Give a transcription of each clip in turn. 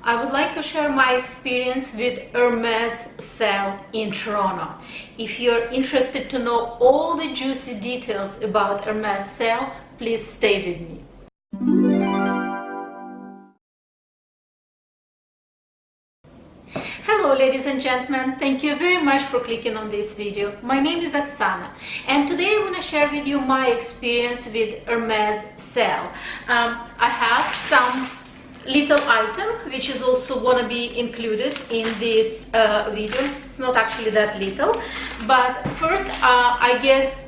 I would like to share my experience with Hermes sale in Toronto. If you're interested to know all the juicy details about Hermes sale, please stay with me. Hello ladies and gentlemen, thank you very much for clicking on this video. My name is Oxana and today I want to share with you my experience with Hermes sale. I have some little item which is also going to be included in this video. It's not actually that little, but first I guess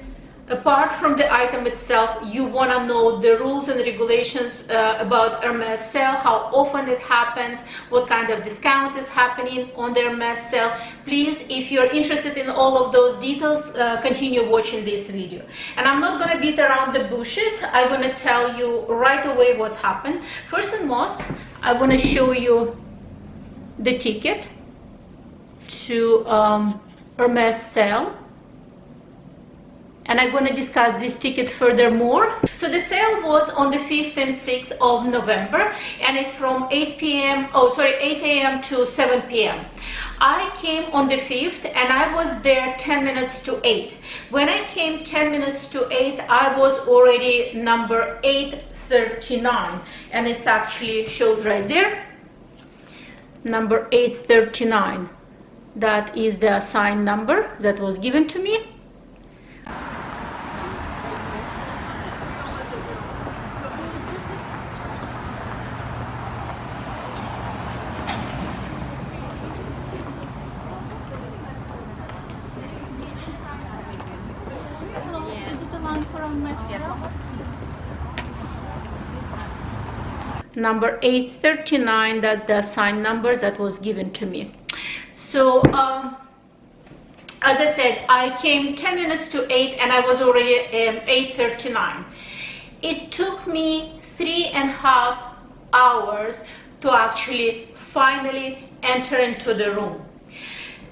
apart from the item itself, you want to know the rules and regulations about Hermes sale, how often it happens, what kind of discount is happening on the Hermes sale. Please, if you're interested in all of those details, continue watching this video. And I'm not going to beat around the bushes. I'm going to tell you right away what's happened. First and most, I want to show you the ticket to Hermes sale. And I'm going to discuss this ticket furthermore. So the sale was on the 5th and 6th of November, and it's from 8 a.m. to 7 p.m. I came on the 5th and I was there 10 minutes to 8. When I came 10 minutes to 8, I was already number 839, and it actually shows right there, number 839. That is the assigned number that was given to me. Number 839, that's the assigned numbers that was given to me. So as I said, I came 10 minutes to 8 and I was already 8:39. It took me 3.5 hours to actually finally enter into the room.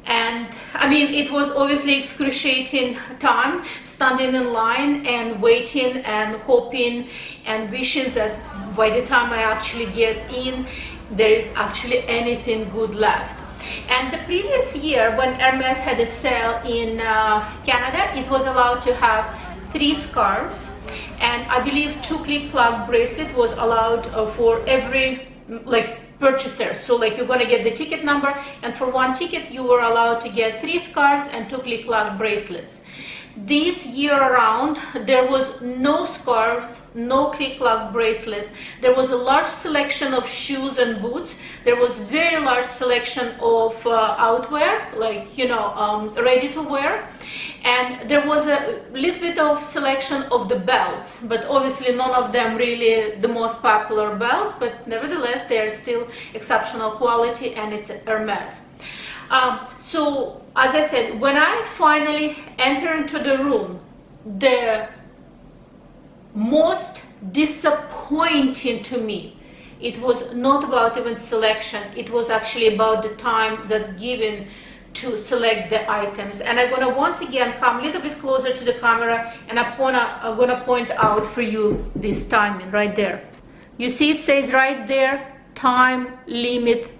And I mean, it was obviously excruciating time, standing in line and waiting and hoping and wishing that by the time I actually get in, there is actually anything good left. And the previous year, when Hermes had a sale in Canada, it was allowed to have 3 scarves, and I believe 2 click-plug bracelet was allowed for every purchaser. So you're going to get the ticket number, and for 1 ticket you were allowed to get 3 scarves and 2 click-plug bracelets. This year around, there was no scarves, no click-lock bracelet. There was a large selection of shoes and boots. There was very large selection of outwear, ready to wear. And there was a little bit of selection of the belts, but obviously none of them really the most popular belts, but nevertheless, they are still exceptional quality, and it's Hermes. So as I said, when I finally entered into the room, the most disappointing to me, it was not about even selection, it was actually about the time that given to select the items. And I'm gonna once again come a little bit closer to the camera, and I'm gonna point out for you this timing right there. You see it says right there, time limit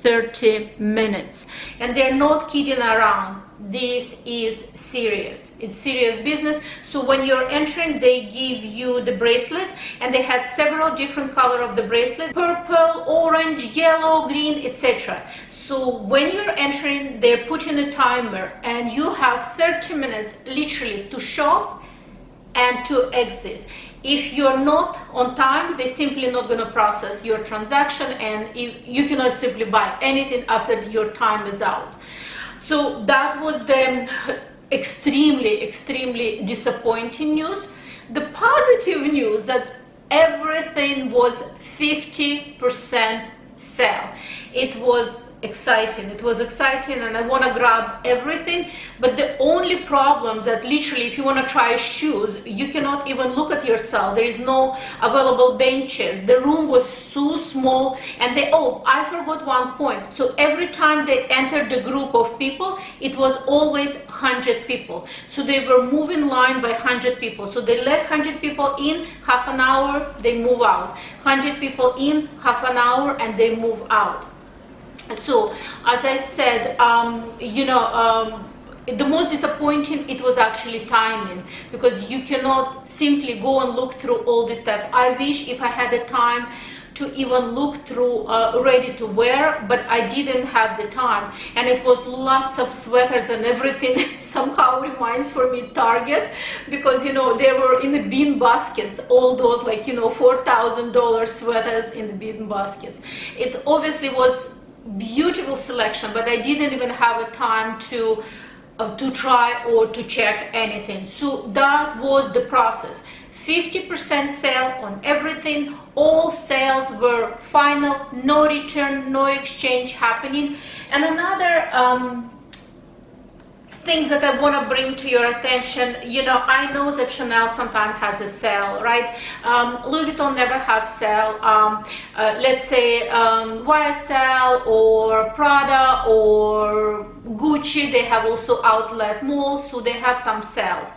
30 minutes, and they're not kidding around. This is serious. It's serious business. So when you're entering, they give you the bracelet, and they had several different color of the bracelet: purple, orange, yellow, green, etc. So when you're entering, they're putting a timer, and you have 30 minutes literally to shop and to exit. If you're not on time, they're simply not going to process your transaction, and you cannot simply buy anything after your time is out. So that was the extremely disappointing news. The positive news that everything was 50% sale. It was exciting. It was exciting, and I want to grab everything. But the only problem that literally, if you want to try shoes, you cannot even look at yourself. There is no available benches. The room was so small, and I forgot one point. So every time they entered the group of people, it was always 100 people. So they were moving line by 100 people. So they let 100 people in, half an hour, they move out. 100 people in, half an hour, and they move out. So as I said, the most disappointing, it was actually timing, because you cannot simply go and look through all this stuff. I wish if I had the time to even look through ready to wear, but I didn't have the time, and it was lots of sweaters and everything. It somehow reminds for me Target, because they were in the bean baskets, all those $4,000 sweaters in the bean baskets. It obviously was beautiful selection, but I didn't even have a time to try or to check anything. So that was the process. 50% sale on everything. All sales were final, no return, no exchange happening. And another things that I want to bring to your attention, I know that Chanel sometimes has a sale, right? Louis Vuitton never have sale. Let's say YSL or Prada or Gucci, they have also outlet malls, so they have some sales.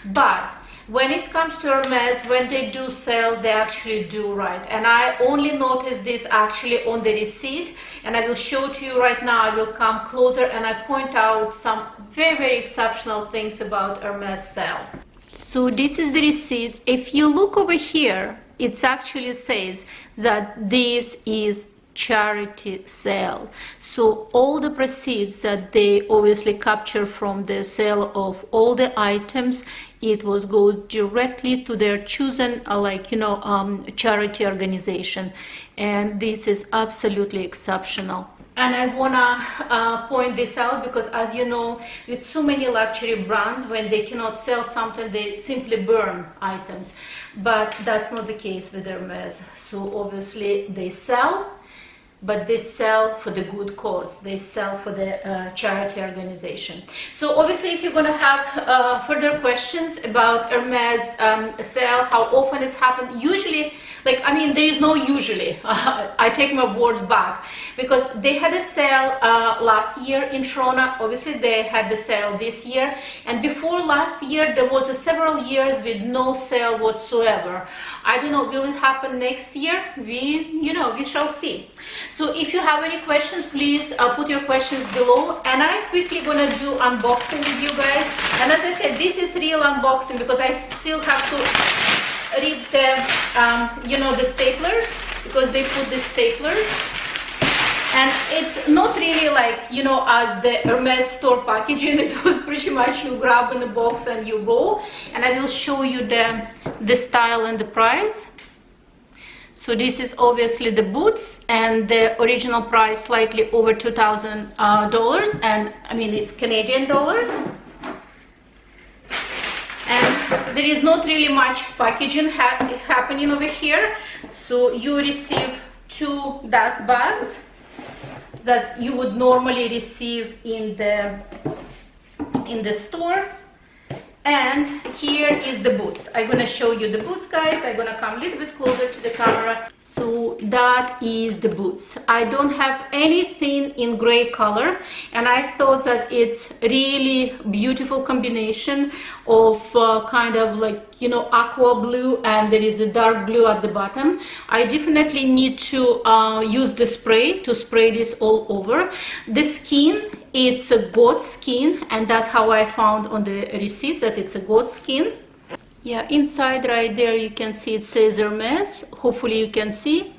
But when it comes to Hermes, when they do sales, they actually do right. And I only noticed this actually on the receipt, and I will show to you right now. I will come closer and I point out some very, very exceptional things about Hermes sale. So this is the receipt. If you look over here, it actually says that this is charity sale. So all the proceeds that they obviously capture from the sale of all the items, it was go directly to their chosen charity organization, and this is absolutely exceptional. And I wanna point this out because, as you know, with so many luxury brands, when they cannot sell something, they simply burn items. But that's not the case with Hermes. So obviously they sell, but they sell for the good cause. They sell for the charity organization. So obviously, if you're gonna have further questions about Hermes sale, how often it's happened, usually, there is no usually. I take my words back, because they had a sale last year in Toronto. Obviously, they had the sale this year, and before last year, there was several years with no sale whatsoever. I don't know, will it happen next year? We shall see. So if you have any questions, please put your questions below, and I'm quickly gonna do unboxing with you guys. And as I said, this is real unboxing because I still have to read the the staplers, because they put the staplers, and it's not really as the Hermes store packaging. It was pretty much you grab in the box and you go. And I will show you the style and the price. So this is obviously the boots, and the original price slightly over $2,000, and it's Canadian dollars. And there is not really much packaging happening over here. So you receive 2 dust bags that you would normally receive in the store. And here is the boots. I'm gonna show you the boots, guys. I'm gonna come a little bit closer to the camera. So that is the boots. I don't have anything in gray color, and I thought that it's really beautiful combination of aqua blue, and there is a dark blue at the bottom. I definitely need to use the spray to spray this all over. The skin, it's a goat skin, and that's how I found on the receipts that it's a goat skin. Yeah, inside right there you can see it says Hermes. Hopefully you can see.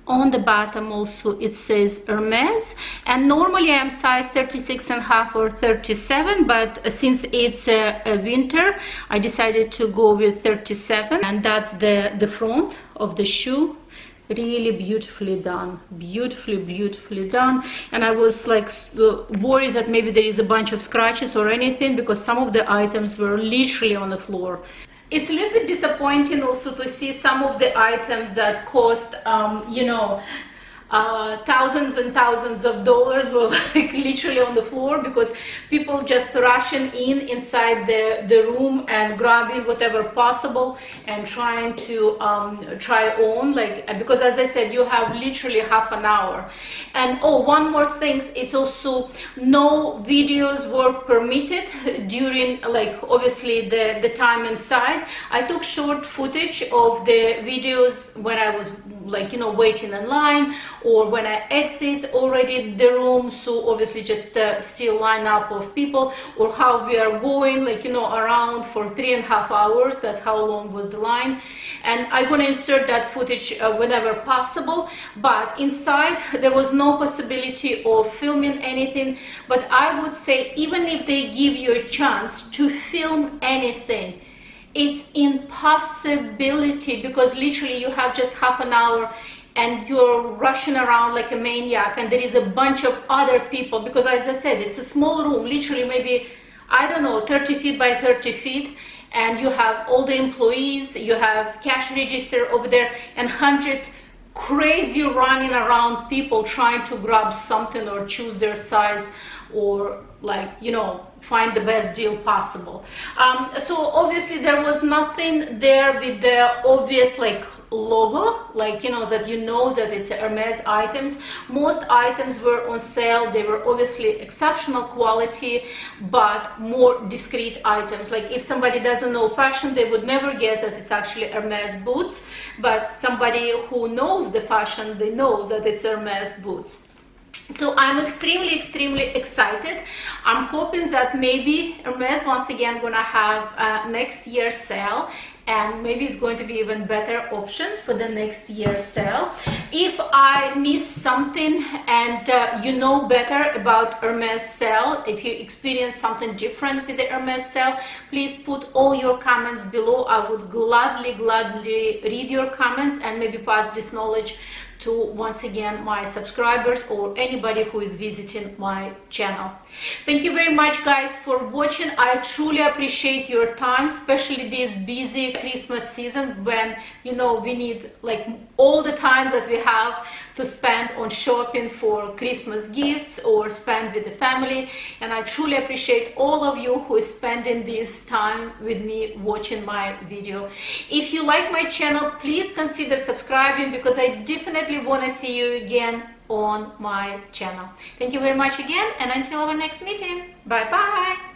On the bottom also it says Hermes, and normally I'm size 36.5 or 37, but since it's a winter, I decided to go with 37, and that's the front of the shoe. Really beautifully done, beautifully done. And I was worried that maybe there is a bunch of scratches or anything, because some of the items were literally on the floor. It's a little bit disappointing also to see some of the items that cost thousands and thousands of dollars were literally on the floor, because people just rushing inside the room and grabbing whatever possible and trying to try on, because as I said, you have literally half an hour. And one more thing, it's also no videos were permitted during obviously the time inside. I took short footage of the videos when I was waiting in line, or when I exit already the room, so obviously just still line up of people, or how we are going, like, you know, around for 3.5 hours. That's how long was the line. And I'm going to insert that footage whenever possible. But inside there was no possibility of filming anything. But I would say, even if they give you a chance to film anything, it's impossibility, because literally you have just half an hour and you're rushing around like a maniac, and there is a bunch of other people, because as I said, it's a small room, literally maybe, I don't know, 30 feet by 30 feet, and you have all the employees, you have cash register over there, and 100 crazy running around people trying to grab something or choose their size, or, like, you know, find the best deal possible. So obviously there was nothing there with the obvious like logo, like, you know, that you know that it's Hermes items. Most items were on sale. They were obviously exceptional quality, but more discreet items. Like, if somebody doesn't know fashion, they would never guess that it's actually Hermes Boots, but somebody who knows the fashion, they know that it's Hermes Boots. So I'm extremely excited. I'm hoping that maybe Hermes once again gonna have next year's sale, and maybe it's going to be even better options for the next year's sale. If I miss something and you know better about Hermes sale, if you experience something different with the Hermes sale, please put all your comments below. I would gladly read your comments and maybe pass this knowledge to, once again, my subscribers or anybody who is visiting my channel. Thank you very much, guys, for watching. I truly appreciate your time, especially this busy Christmas season, when, you know, we need like all the time that we have to spend on shopping for Christmas gifts or spend with the family. And I truly appreciate all of you who is spending this time with me watching my video. If you like my channel, please consider subscribing, because I definitely want to see you again on my channel. Thank you very much again, and until our next meeting, bye bye.